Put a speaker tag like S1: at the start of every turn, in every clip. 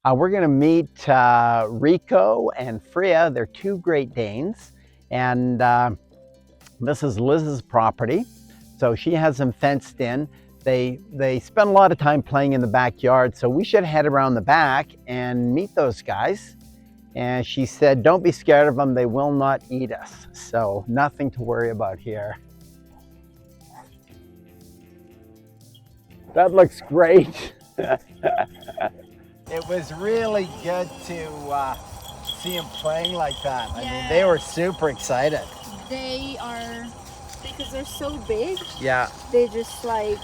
S1: We're going to meet Rico and Freya. They're two Great Danes, and this is Liz's property. So she has them fenced in. They spend a lot of time playing in the backyard, so we should head around the back and meet those guys. And she said, don't be scared of them. They will not eat us. So nothing to worry about here. That looks great. It was really good to see them playing like that. I mean, they were super excited.
S2: They are, because they're so big,
S1: Yeah.
S2: they just like,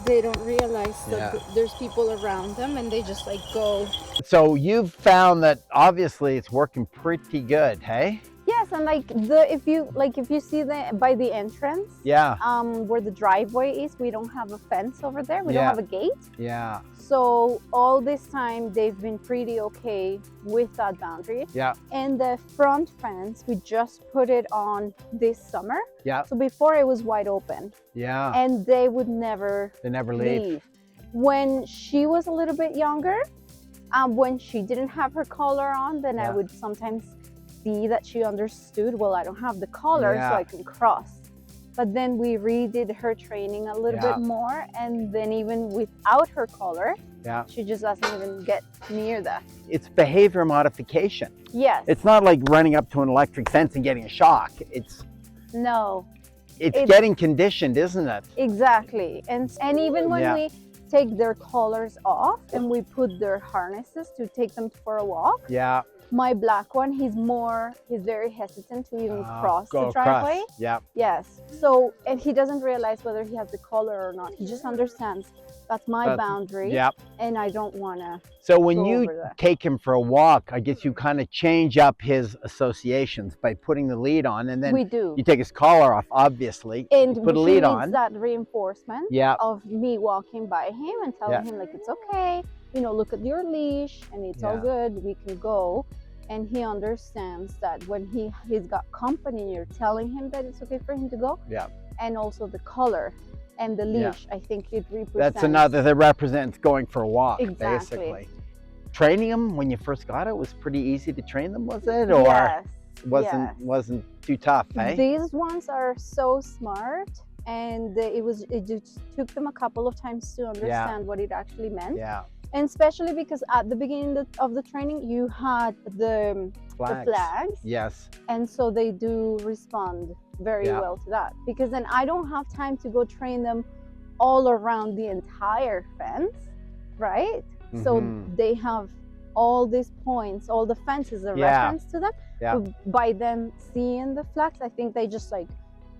S2: they don't realize that there's people around them, and they just like go.
S1: So you've found that obviously it's working pretty good, hey?
S2: Yes, and like if you see by the entrance, where the driveway is, we don't have a fence over there. We don't have a gate.
S1: Yeah.
S2: So all this time they've been pretty okay with that boundary.
S1: Yeah.
S2: And the front fence, we just put it on this summer.
S1: Yeah.
S2: So before it was wide open.
S1: Yeah.
S2: And they would never
S1: leave.
S2: When she was a little bit younger, when she didn't have her collar on, then I would sometimes see that she understood, well, I don't have the collar, so I can cross. But then we redid her training a little bit more, and then even without her collar, she just doesn't even get near that.
S1: It's behavior modification.
S2: Yes.
S1: It's not like running up to an electric fence and getting a shock. It's getting conditioned, isn't it?
S2: Exactly. And even when we take their collars off and we put their harnesses to take them for a walk.
S1: Yeah.
S2: My black one, he's very hesitant to even cross the driveway.
S1: Yeah.
S2: Yes. So, and he doesn't realize whether he has the collar or not. He just understands that's my boundary.
S1: Yeah.
S2: And I don't want to.
S1: So when you take him for a walk, I guess you kind of change up his associations by putting the lead on, and then
S2: we do.
S1: You take his collar off, obviously,
S2: and
S1: put a lead on.
S2: That reinforcement of me walking by him and telling him like, it's okay. You know, look at your leash and it's all good, we can go. And he understands that when he's got company, you're telling him that it's okay for him to go. Yeah. And also the collar and the leash, I think it represents.
S1: That's another that represents going for a walk,
S2: exactly.
S1: Basically. Training them when you first got it was pretty easy to train them, was it? Or wasn't too tough, eh?
S2: These ones are so smart. And it just took them a couple of times to understand what it actually meant. Yeah. And especially because at the beginning of the training, you had the flags.
S1: Yes.
S2: And so they do respond very well to that. Because then I don't have time to go train them all around the entire fence, right? Mm-hmm. So they have all these points, all the fences are reference to them. Yeah. But by them seeing the flags, I think they just like,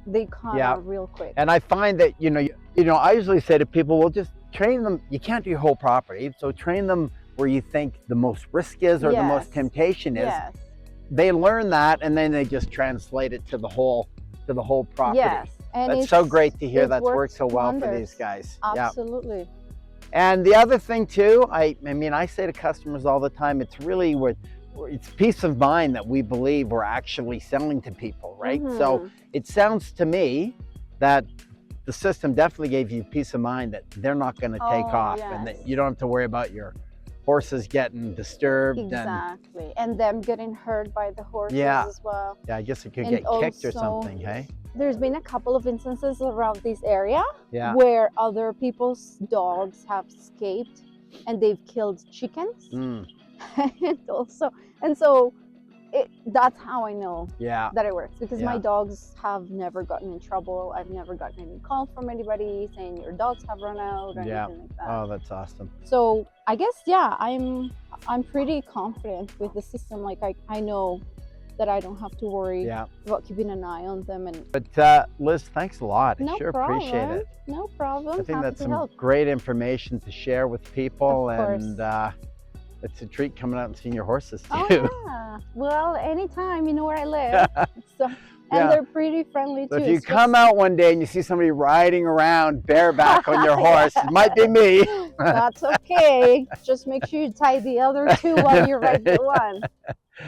S2: they caught out real quick.
S1: And I find that, you know, I usually say to people, well, just train them. You can't do your whole property. So train them where you think the most risk is or the most temptation is. Yes. They learn that, and then they just translate it to the whole property. Yes. And that's so great to hear that's worked so well for these guys.
S2: Absolutely.
S1: Yeah. And the other thing too, I mean, I say to customers all the time, it's really it's peace of mind that we believe we're actually selling to people, right? Mm-hmm. So it sounds to me that the system definitely gave you peace of mind that they're not going to take off and that you don't have to worry about your horses getting disturbed.
S2: Exactly. And them getting hurt by the horses as well.
S1: Yeah, I guess it could get kicked or something, hey?
S2: There's been a couple of instances around this area where other people's dogs have escaped and they've killed chickens. And so that's how I know that it works, because my dogs have never gotten in trouble. I've never gotten any call from anybody saying your dogs have run out or anything like that.
S1: Oh, that's awesome.
S2: So I guess I'm pretty confident with the system. Like I know that I don't have to worry about keeping an eye on them.
S1: But Liz, thanks a lot.
S2: No
S1: I sure
S2: problem.
S1: Appreciate it.
S2: No problem.
S1: I think that's some great information to share with people, and it's a treat coming out and seeing your horses too.
S2: Oh, yeah. Well, anytime, you know where I live. And they're pretty friendly
S1: so
S2: too.
S1: If you come out one day and you see somebody riding around bareback on your horse, it might be me.
S2: That's okay. Just make sure you tie the other two while you ride the one.